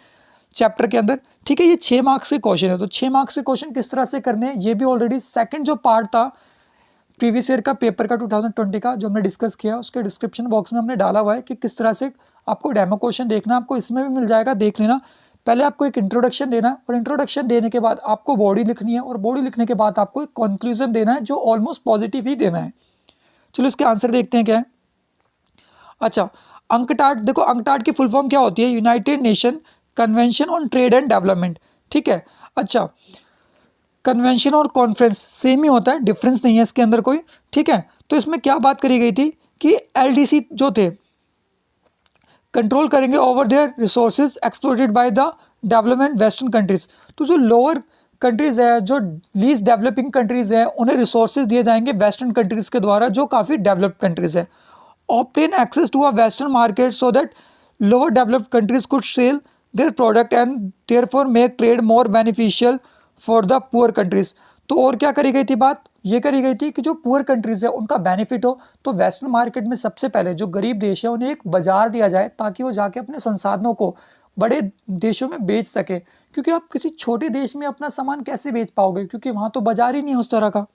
चैप्टर के अंदर, ठीक है। ये 6 मार्क्स के क्वेश्चन है। तो 6 मार्क्स के क्वेश्चन किस तरह से करने हैं ये भी ऑलरेडी सेकंड जो पार्ट था प्रीवियस ईयर का पेपर का 2020 का जो हमने डिस्कस किया, उसके डिस्क्रिप्शन बॉक्स में हमने डाला हुआ है कि किस तरह से आपको डेमो क्वेश्चन देखना, आपको इसमें भी मिल जाएगा, देख लेना। पहले आपको एक इंट्रोडक्शन देना है और इंट्रोडक्शन देने के बाद आपको बॉडी लिखनी है और बॉडी लिखने के बाद आपको एक कंक्लूजन देना है जो ऑलमोस्ट पॉजिटिव ही देना है। चलो इसके आंसर देखते हैं क्या है। अच्छा, अंकटाड, देखो अंकटाड की फुल फॉर्म क्या होती है, United nation convention on trade and development, ठीक है। अच्छा, कन्वेंशन और कॉन्फ्रेंस सेम ही होता है, डिफरेंस नहीं है इसके अंदर कोई, ठीक है। तो इसमें क्या बात करी गई थी कि LDC जो थे कंट्रोल करेंगे over their resources exploited by the development western countries. तो जो लोअर कंट्रीज है, जो लीस्ट डेवलपिंग कंट्रीज है, उन्हें रिसोर्सेज दिए जाएंगे वेस्टर्न कंट्रीज के द्वारा जो काफ़ी डेवलप्ड कंट्रीज है। Obtain access to a western market so that lower developed countries could sell their product and therefore make trade more beneficial for the poor countries. तो और क्या करी गई थी बात, ये करी गई थी कि जो पुअर कंट्रीज है उनका बेनिफिट हो, तो वेस्टर्न मार्केट में सबसे पहले जो गरीब देश है उन्हें एक बाजार दिया जाए ताकि वो जाके अपने संसाधनों को बड़े देशों में बेच सके। क्योंकि आप किसी छोटे देश में अपना सामान कैसे बेच पाओगे, क्योंकि वहाँ तो बाजार ही नहीं है उस तरह का।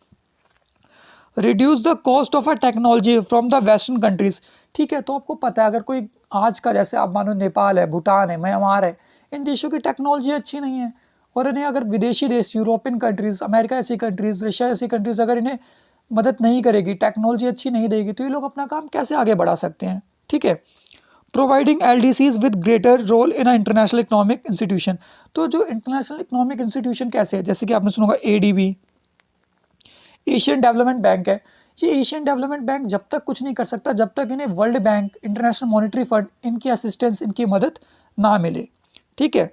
Reduce the cost of a technology from the western countries, ठीक है। तो आपको पता है अगर कोई आज का, जैसे आप मानो नेपाल है, भूटान है, म्यांमार है, इन देशों की टेक्नोलॉजी अच्छी नहीं है और इन्हें अगर विदेशी देश, यूरोपियन कंट्रीज, अमेरिका ऐसी कंट्रीज, रशिया ऐसी कंट्रीज अगर इन्हें मदद नहीं करेगी, टेक्नोलॉजी अच्छी नहीं देगी, तो ये लोग अपना काम कैसे आगे बढ़ा सकते हैं, ठीक है। Providing LDCs with greater role in a international economic institution. तो जो इंटरनेशनल इकोनॉमिक इंस्टीट्यूशन कैसे है, जैसे कि आपने सुना होगा ADB, एशियन डेवलपमेंट बैंक है। ये एशियन डेवलपमेंट बैंक जब तक कुछ नहीं कर सकता जब तक इन्हें world bank, international monetary fund, इनकी असिस्टेंस, इनकी मदद ना मिले, ठीक है।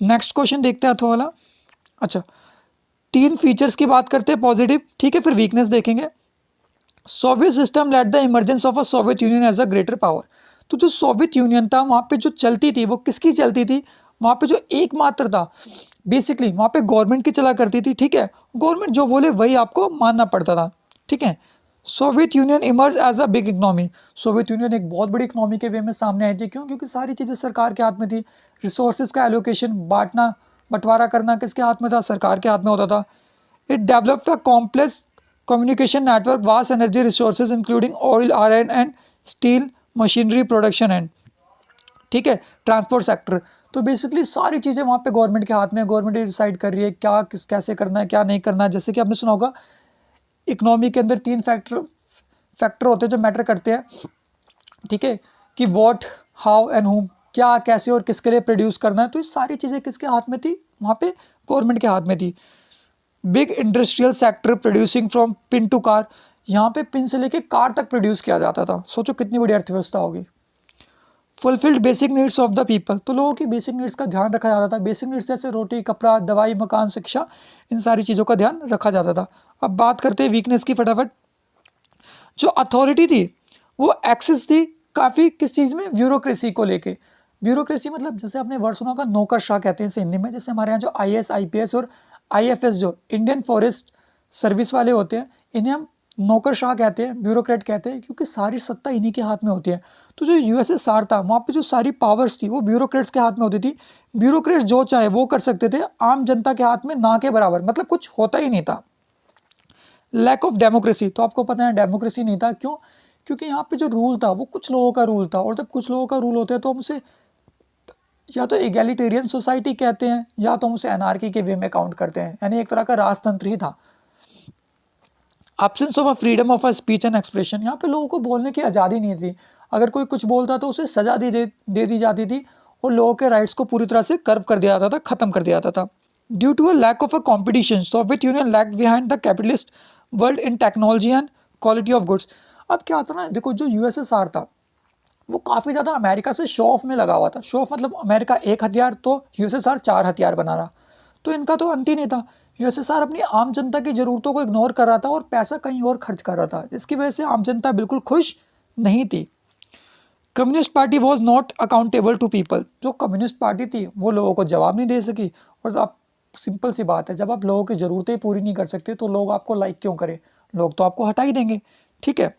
नेक्स्ट क्वेश्चन देखते हैं वाला। अच्छा, 3 फीचर्स की बात करते हैं पॉजिटिव, ठीक है, फिर वीकनेस देखेंगे। Soviet system let the emergence of a Soviet Union as a greater power. तो जो सोवियत यूनियन था वहाँ पे जो चलती थी वो किसकी चलती थी, वहाँ पे जो एकमात्र था बेसिकली वहाँ पे गवर्नमेंट की चला करती थी, ठीक है। गवर्नमेंट जो बोले वही आपको मानना पड़ता था, ठीक है। Soviet Union emerge as a big economy. Soviet Union एक बहुत बड़ी इकोनॉमी के वे में सामने आई थी, क्यों, क्योंकि सारी चीज़ें सरकार के हाथ में थी। रिसोर्सेज का एलोकेशन, बांटना, बंटवारा करना किसके हाथ में था, सरकार के हाथ में होता था। It developed a complex communication network, vast energy resources including oil, iron and steel, machinery production and, ठीक है, ट्रांसपोर्ट सेक्टर। तो बेसिकली सारी चीज़ें वहाँ पे गवर्नमेंट के हाथ में, गवर्नमेंट डिसाइड कर रही है क्या कैसे करना है, क्या नहीं करना है। जैसे कि आपने सुना होगा इकोनॉमी के अंदर 3 फैक्टर होते हैं जो मैटर करते हैं, ठीक है, कि व्हाट, हाउ एंड हुम, क्या, कैसे और किसके लिए प्रोड्यूस करना है। तो ये सारी चीज़ें किसके हाथ में थी, वहाँ पे गवर्नमेंट के हाथ में थी। Big industrial sector producing from pin to car, यहाँ पे पिन से लेके कार तक प्रोड्यूस किया जाता था। सोचो कितनी बड़ी अर्थव्यवस्था होगी। Fulfilled basic needs of the people, तो लोगों की बेसिक नीड्स का ध्यान रखा जाता था। बेसिक नीड्स जैसे रोटी, कपड़ा, दवाई, मकान, शिक्षा, इन सारी चीज़ों का ध्यान रखा जाता था। अब बात करते हैं वीकनेस की फटाफट। जो अथॉरिटी थी वो एक्सेस थी काफ़ी किस चीज़ में, ब्यूरोक्रेसी को लेके। ब्यूरोक्रेसी मतलब जैसे आपने वर्ड सुना होगा नौकरशाह कहते हैं इसे हिंदी में। जैसे हमारे यहाँ जो IAS IPS और IFS जो इंडियन फॉरेस्ट सर्विस वाले होते हैं, इन्हें हम नौकरशाह कहते हैं, ब्यूरोक्रेट कहते हैं, क्योंकि सारी सत्ता इन्हीं के हाथ में होती है। तो जो USSR था वहाँ पे जो सारी पावर्स थी वो ब्यूरोक्रेट्स के हाथ में होती थी। ब्यूरोक्रेट्स जो चाहे वो कर सकते थे, आम जनता के हाथ में ना के बराबर, मतलब कुछ होता ही नहीं था। लैक ऑफ डेमोक्रेसी, तो आपको पता है डेमोक्रेसी नहीं था, क्यों? क्योंकि यहाँ पे जो रूल था वो कुछ लोगों का रूल था, और जब कुछ लोगों का रूल होता है तो हम उसे या तो एगैलिटेरियन सोसाइटी कहते हैं या तो हम उसे एनार्की के वे में काउंट करते हैं, यानी एक तरह का राजतंत्र ही था। Absence of a freedom of a speech and expression, यहाँ पे लोगों को बोलने की आज़ादी नहीं थी। अगर कोई कुछ बोलता तो उसे सजा दे दी जाती थी, और लोगों के राइट्स को पूरी तरह से कर्व कर दिया जाता था, खत्म कर दिया जाता था। Due to a lack of a competition, Soviet Union lag behind the capitalist world in technology and quality of goods. अब क्या था ना, देखो जो USSR था वो काफ़ी ज़्यादा अमेरिका से शो ऑफ में लगा हुआ था। शो ऑफ मतलब अमेरिका एक हथियार तो USSR 4 हथियार बना रहा, तो इनका तो अंत ही नहीं था। USSR अपनी आम जनता की ज़रूरतों को इग्नोर कर रहा था और पैसा कहीं और खर्च कर रहा था, जिसकी वजह से आम जनता बिल्कुल खुश नहीं थी। Communist party was not accountable to people, जो कम्युनिस्ट पार्टी थी वो लोगों को जवाब नहीं दे सकी। और आप सिंपल सी बात है, जब आप लोगों की ज़रूरतें पूरी नहीं कर सकते तो लोग आपको लाइक क्यों करें, लोग तो आपको हटा ही देंगे। ठीक है,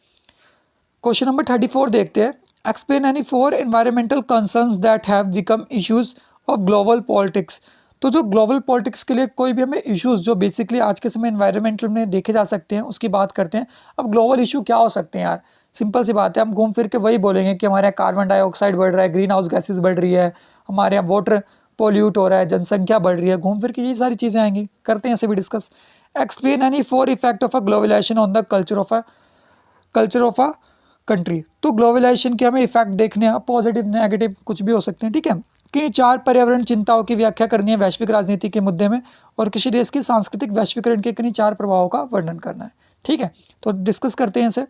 क्वेश्चन नंबर 34 देखते हैं। Explain any 4 environmental concerns that have become issues of global politics. तो जो ग्लोबल पॉलिटिक्स के लिए कोई भी हमें इश्यूज जो बेसिकली आज के समय एनवायरमेंटल में देखे जा सकते हैं उसकी बात करते हैं। अब ग्लोबल इशू क्या हो सकते हैं यार, सिंपल सी बात है, हम घूम फिर के वही बोलेंगे कि हमारे यहाँ कार्बन डाइऑक्साइड बढ़ रहा है, ग्रीन हाउस गैसेज बढ़ रही है, हमारे यहाँ वाटर पोल्यूट हो रहा है, जनसंख्या बढ़ रही है, घूम फिर के ये सारी चीज़ें आएंगी। करते हैं ऐसे भी discuss. Explain any 4 effect of a globalisation on the culture of a country. तो ग्लोबलाइजेशन के हमें इफेक्ट देखने हैं, पॉजिटिव नेगेटिव कुछ भी हो सकते हैं। ठीक है, किन 4 पर्यावरण चिंताओं की व्याख्या करनी है वैश्विक राजनीति के मुद्दे में, और किसी देश की सांस्कृतिक वैश्वीकरण के किन 4 प्रभावों का वर्णन करना है। ठीक है, तो डिस्कस करते हैं इसे।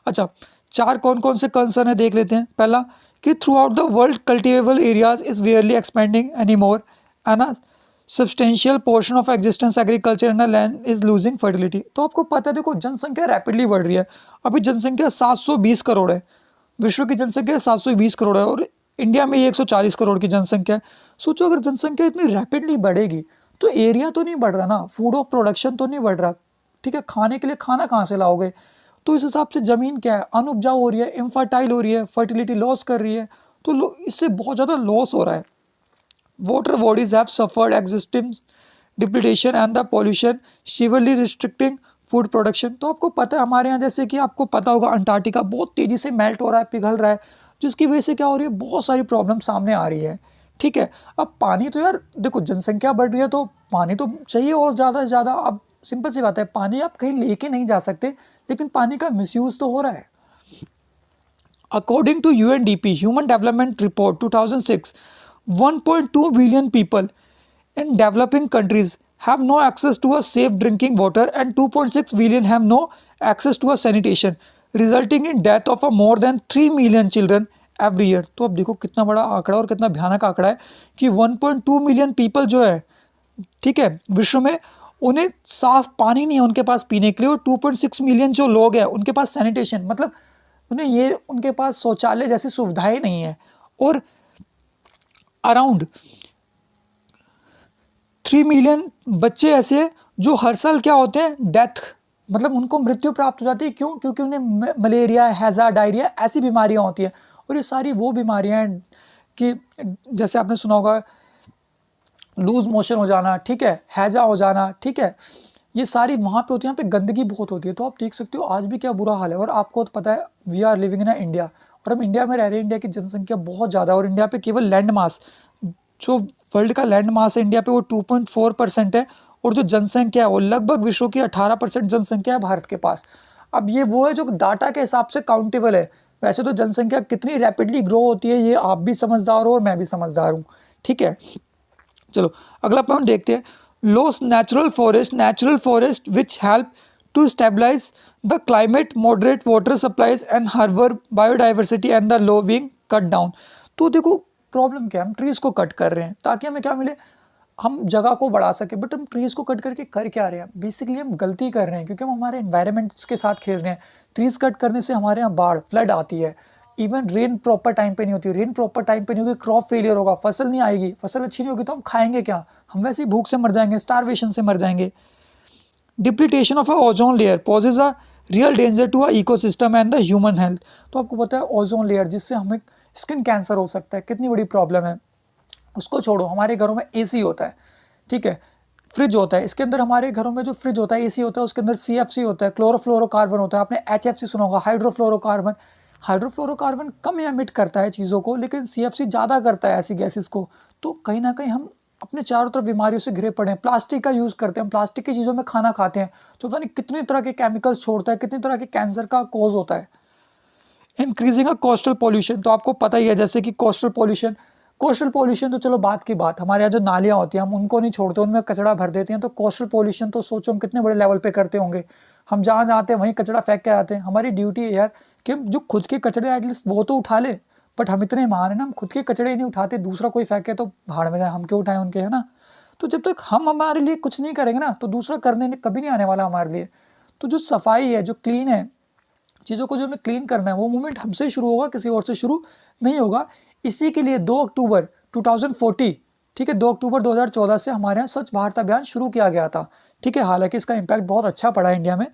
अच्छा, 4 कौन कौन से कंसर्न है देख लेते हैं। पहला कि throughout the world cultivable areas is barely expanding any more and a substantial portion of existence agriculture and land is losing fertility. तो आपको पता है, देखो जनसंख्या रैपिडली बढ़ रही है। अभी जनसंख्या 720 करोड़ है, विश्व की जनसंख्या 720 करोड़ है, और इंडिया में 140 करोड़ की जनसंख्या है। सोचो अगर जनसंख्या इतनी रैपिडली बढ़ेगी तो एरिया तो नहीं बढ़ रहा ना, फूड ऑफ प्रोडक्शन तो नहीं बढ़ रहा। ठीक है, खाने के लिए खाना कहाँ से लाओगे? तो इस हिसाब से ज़मीन क्या है, अनउपजाऊ हो रही है, इनफर्टाइल हो रही है, फर्टिलिटी लॉस कर रही है, तो इससे बहुत ज़्यादा लॉस हो रहा है। Water bodies have suffered existing depletion and the pollution severely restricting food production. तो आपको पता है हमारे यहाँ जैसे कि आपको पता होगा अंटार्कटिका बहुत तेज़ी से मेल्ट हो रहा है, पिघल रहा है, जिसकी वजह से क्या हो रही है, बहुत सारी प्रॉब्लम सामने आ रही है। ठीक है, अब पानी तो यार देखो जनसंख्या बढ़ रही है तो पानी तो चाहिए और ज़्यादा से ज़्यादा। अब सिंपल सी बात है, पानी आप कहीं लेके नहीं जा सकते, लेकिन पानी का मिसयूज़ तो हो रहा है। According to UNDP human development report 2006, 1.2 billion people in developing countries have no access to a safe drinking water and 2.6 billion have no access to a sanitation, resulting in death of a more than 3 million children every year। तो अब देखो कितना बड़ा आंकड़ा और कितना भयानक आंकड़ा है कि 1.2 मिलियन पीपल जो है, ठीक है, विश्व में उन्हें साफ पानी नहीं है उनके पास पीने के लिए, और 2.6 मिलियन जो लोग हैं उनके पास सैनिटेशन मतलब उनके पास शौचालय जैसी सुविधाएं नहीं है, और अराउंड 3 मिलियन बच्चे ऐसे हैं जो हर साल क्या होते हैं, डेथ मतलब उनको मृत्यु प्राप्त हो जाती है। क्यों? क्योंकि उन्हें मलेरिया, हैजा, डायरिया ऐसी बीमारियां होती हैं, और ये सारी वो बीमारियां हैं कि जैसे आपने सुना होगा लूज मोशन हो जाना, ठीक है, हैजा हो जाना, ठीक है, ये सारी वहाँ पे होती है। यहाँ पे गंदगी बहुत होती है। तो आप देख सकते हो आज भी क्या बुरा हाल है। और आपको तो पता है we are living in India, और हम इंडिया में रह रहे हैं। इंडिया की जनसंख्या बहुत ज़्यादा है, और इंडिया पे केवल लैंड मास, जो वर्ल्ड का लैंड मास है इंडिया पे वो 2.4% है, और जो जनसंख्या है वो लगभग विश्व की 18% जनसंख्या है भारत के पास। अब ये वो है जो डाटा के हिसाब से काउंटेबल है। वैसे तो जनसंख्या कितनी रैपिडली ग्रो होती है ये आप भी समझदार हो और मैं भी समझदार हूँ। ठीक है, चलो अगला पॉइंट देखते हैं। Loss natural forest which help to stabilise the climate, moderate water supplies and harbour biodiversity and the low being cut down. तो देखो प्रॉब्लम क्या है, हम ट्रीज़ को कट कर रहे हैं ताकि हमें क्या मिले, हम जगह को बढ़ा सके, बट हम ट्रीज़ को कट करके कर क्या रहे हैं, बेसिकली हम गलती कर रहे हैं क्योंकि हम हमारे एनवायरनमेंट्स के साथ खेल रहे हैं। ट्रीज़ कट करने से हमारे यहाँ बाढ़ फ्लड आती है, इवन रेन प्रॉपर टाइम पे नहीं होती, रेन प्रॉपर टाइम पे नहीं होगी, क्रॉप फेलियर होगा, फसल नहीं आएगी, फसल अच्छी नहीं होगी तो हम खाएंगे क्या, हम वैसे ही भूख से मर जाएंगे, स्टारवेशन से मर जाएंगे। Depletion of a ozone layer poses a real danger to a ecosystem and the human health. तो आपको पता है ओजोन लेयर जिससे हमें स्किन कैंसर हो सकता है, कितनी बड़ी प्रॉब्लम है। उसको छोड़ो, हमारे घरों में एसी होता है, ठीक है, फ्रिज होता है, इसके अंदर हमारे घरों में जो फ्रिज होता है, एसी होता है, उसके अंदर सीएफसी होता है, क्लोरोफ्लोरोकार्बन होता है, आपने एचएफसी सुना होगा, हाइड्रोफ्लोरोकार्बन। हाइड्रोफ्लोरोकार्बन कम एमिट करता है चीज़ों को, लेकिन सीएफसी ज़्यादा करता है ऐसी गैसेस को। तो कहीं ना कहीं हम अपने चारों तरफ बीमारियों से घिरे पड़े हैं। प्लास्टिक का यूज़ करते हैं, हम प्लास्टिक की चीज़ों में खाना खाते हैं, तो पता नहीं कितनी तरह के केमिकल्स छोड़ता है, कितनी तरह के कैंसर का कॉज होता है। इंक्रीजिंग अ कोस्टल पॉल्यूशन, तो आपको पता ही है जैसे कि कोस्टल पॉल्यूशन तो चलो बात की बात, हमारे यहाँ जो नालियाँ होती हैं हम उनको नहीं छोड़ते, उनमें कचरा भर देते हैं। तो कोस्टल पॉल्यूशन तो सोचो हम कितने बड़े लेवल पे करते होंगे, हम जहाँ जाते हैं वहीं कचरा फेंक के आते हैं। हमारी ड्यूटी है यार कि हम जो खुद के कचरे एटलीस्ट वो तो उठा ले, बट हम इतने महान है ना, हम खुद के कचरे ही नहीं उठाते, दूसरा कोई फेंके तो भाड़ में जाए, हम क्यों उठाएं उनके, है ना। तो जब तक हम हमारे लिए कुछ नहीं करेंगे ना, तो दूसरा करने कभी नहीं आने वाला हमारे लिए। तो जो सफाई है, जो क्लीन है, चीज़ों को जो हमें क्लीन करना है, वो मूवमेंट हमसे शुरू होगा, किसी और से शुरू नहीं होगा। इसी के लिए 2 अक्टूबर 2040, ठीक है, 2 अक्टूबर 2014 से हमारे यहाँ स्वच्छ भारत अभियान शुरू किया गया था, ठीक है। हालांकि इसका इम्पैक्ट बहुत अच्छा पड़ा है इंडिया में।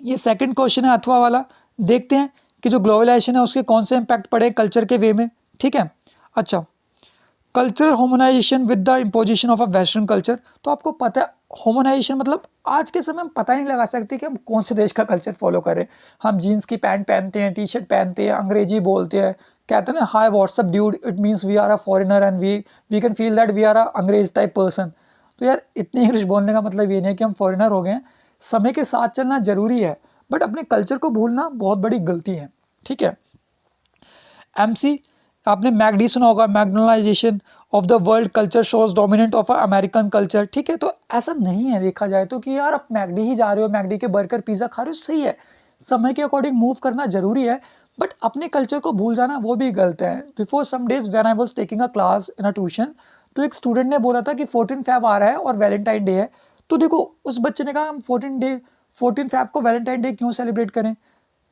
ये सेकंड क्वेश्चन है अथवा वाला, देखते हैं कि जो ग्लोबलाइजेशन है उसके कौन से इम्पैक्ट पड़े कल्चर के वे में, ठीक है। अच्छा, cultural homogenisation with the imposition of a western culture. तो आपको पता है होमोनाइजेशन मतलब आज के समय हम पता ही नहीं लगा सकते कि हम कौन से देश का कल्चर फॉलो करें। हम जीन्स की पैंट पहनते हैं, टी शर्ट पहनते हैं, अंग्रेजी बोलते हैं, कहते हैं ना hi what's up dude, it means we are a foreigner and we can feel that we are a अंग्रेज टाइप पर्सन। तो यार इतनी इंग्लिश बोलने का मतलब ये नहीं है कि हम फॉरेनर हो गए हैं। समय के साथ चलना जरूरी है, बट अपने कल्चर को भूलना बहुत बड़ी गलती है, ठीक है। एमसी, आपने मैकडी सुना होगा, McDonaldisation of the world culture shows dominant of American culture, ठीक है। तो ऐसा नहीं है देखा जाए तो कि यार आप मैकडी ही जा रहे हो, मैकडी के बर्गर पिज़्ज़ा खा रहे हो, सही है, समय के अकॉर्डिंग मूव करना जरूरी है, बट अपने कल्चर को भूल जाना वो भी गलत है। Before some days when I was taking a class in a tuition, तो एक स्टूडेंट ने बोला था कि 14 फैब आ रहा है और वैलेंटाइन डे है। तो देखो उस बच्चे ने कहा हम 14 फैब को वैलेंटाइन डे क्यों सेलिब्रेट करें,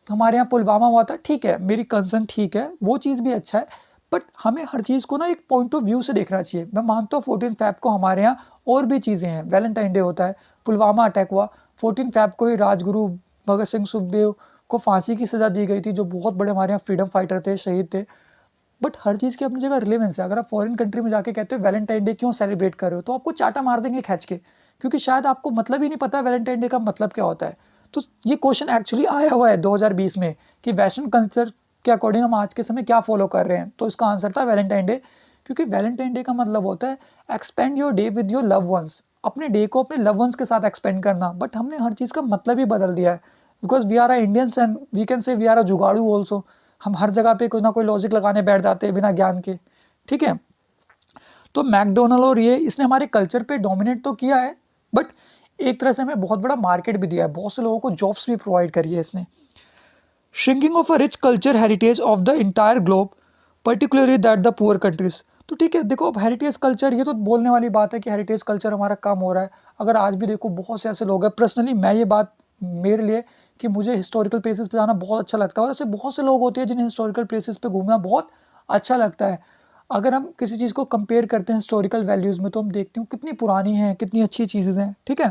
हमारे यहाँ पुलवामा हुआ था, ठीक है, मेरी कंसर्न ठीक है, वो चीज़ भी अच्छा है, बट हमें हर चीज़ को ना एक पॉइंट ऑफ व्यू से देखना चाहिए। मैं मानता हूँ 14 फैब को हमारे यहाँ और भी चीज़ें हैं, वैलेंटाइन डे होता है, पुलवामा अटैक हुआ, 14 फैब को ही राजगुरु भगत सिंह सुखदेव को फांसी की सज़ा दी गई थी, जो बहुत बड़े हमारे यहाँ फ्रीडम फाइटर थे, शहीद थे। बट हर चीज़ की अपनी जगह रिलेवेंस है। अगर आप फॉरेन कंट्री में जाके कहते हो वैलेंटाइन डे क्यों सेलिब्रेट कर रहे हो, तो आपको चाटा मार देंगे खींच के, क्योंकि शायद आपको मतलब ही नहीं पता वैलेंटाइन डे का मतलब क्या होता है। तो ये क्वेश्चन एक्चुअली आया हुआ है 2020 में कि वेस्टर्न कल्चर के अकॉर्डिंग हम आज के समय क्या फॉलो कर रहे हैं, तो इसका आंसर था वैलेंटाइन डे। क्योंकि वैलेंटाइन डे का मतलब होता है expend your day with your love ones, अपने डे को अपने लव वंस के साथ एक्सपेंड करना। बट हमने हर चीज़ का मतलब ही बदल दिया है, because we are a Indians and we can say we are a jugaadu also. हम हर जगह पे कोई ना कोई लॉजिक लगाने बैठ जाते हैं बिना ज्ञान के, ठीक है। तो मैकडोनल्ड और ये इसने हमारे कल्चर पे डोमिनेट तो किया है, बट एक तरह से हमें बहुत बड़ा मार्केट भी दिया है, बहुत से लोगों को जॉब्स भी प्रोवाइड करी है इसने। Shrinking of a rich culture heritage of the entire globe, particularly that the poor countries. तो ठीक है, देखो अब हेरिटेज कल्चर, ये तो बोलने वाली बात है कि हेरिटेज कल्चर हमारा कम हो रहा है। अगर आज भी देखो बहुत से ऐसे लोग हैं, पर्सनली मैं ये बात मेरे लिए कि मुझे हिस्टोरिकल प्लेसेस पे जाना बहुत अच्छा लगता है, और ऐसे बहुत से लोग होते हैं जिन्हें हिस्टोरिकल प्लेसेस पे घूमना बहुत अच्छा लगता है। अगर हम किसी चीज़ को कंपेयर करते हैं हिस्टोरिकल वैल्यूज़ में, तो हम देखते हैं कितनी पुरानी हैं, कितनी अच्छी चीज़ें हैं, ठीक है।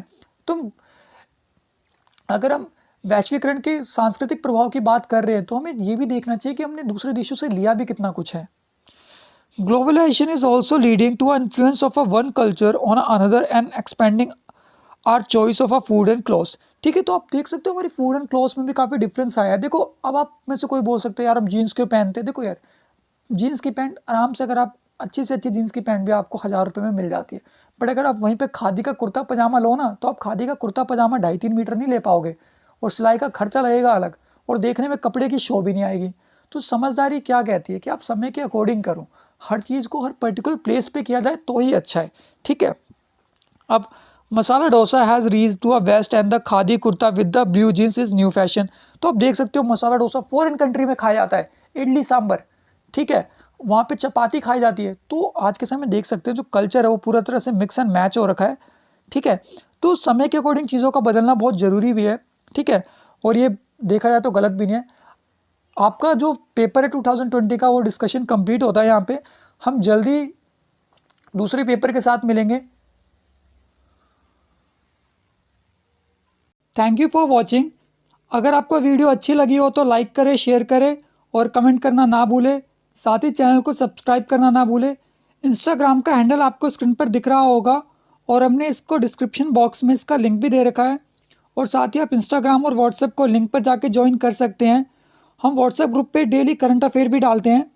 तो अगर हम वैश्वीकरण के सांस्कृतिक प्रभाव की बात कर रहे हैं, तो हमें ये भी देखना चाहिए कि हमने दूसरे देशों से लिया भी कितना कुछ है। Globalisation is also leading to influence of a one culture on another and expending our choice of a food and clothes, ठीक है। तो आप देख सकते हो हमारी फूड एंड क्लॉथ्स में भी काफ़ी डिफरेंस आया है। देखो अब आप में से कोई बोल सकते हो यार हम जीन्स क्यों पहनते हैं, देखो यार जीन्स की पैंट आराम से, अगर आप अच्छी से अच्छी जीन्स की पैंट भी आपको 1000 रुपये में मिल जाती है, बट अगर आप वहीं पे खादी का कुर्ता पजामा लो ना, तो आप खादी का कुर्ता पजामा 2.5-3 मीटर नहीं ले पाओगे, और सिलाई का खर्चा लगेगा अलग, और देखने में कपड़े की शो भी नहीं आएगी। तो समझदारी क्या कहती है कि आप समय के अकॉर्डिंग करो, हर चीज़ को हर पर्टिकुलर प्लेस पे किया जाए तो ही अच्छा है, ठीक है। अब masala dosa has reach to a west and the khadi kurta with the blue jeans is new fashion. तो आप देख सकते हो मसाला डोसा फॉरेन कंट्री में खाया जाता है, इडली सांभर, ठीक है, वहाँ पे चपाती खाई जाती है। तो आज के समय में देख सकते हैं जो कल्चर है वो पूरा तरह से मिक्स एंड मैच हो रखा है, ठीक है। तो समय के अकॉर्डिंग चीज़ों का बदलना बहुत ज़रूरी भी है, ठीक है, और ये देखा जाए तो गलत भी नहीं है। आपका जो पेपर है 2020 का वो डिस्कशन कंप्लीट होता है यहाँ पे। हम जल्दी दूसरे पेपर के साथ मिलेंगे। Thank you for watching. अगर आपको वीडियो अच्छी लगी हो तो लाइक करें, शेयर करें और कमेंट करना ना भूलें। साथ ही चैनल को सब्सक्राइब करना ना भूलें। इंस्टाग्राम का हैंडल आपको स्क्रीन पर दिख रहा होगा और हमने इसको डिस्क्रिप्शन बॉक्स में इसका लिंक भी दे रखा है। और साथ ही आप इंस्टाग्राम और व्हाट्सएप को लिंक पर जाके ज्वाइन कर सकते हैं। हम व्हाट्सएप ग्रुप पे डेली करंट अफेयर भी डालते हैं।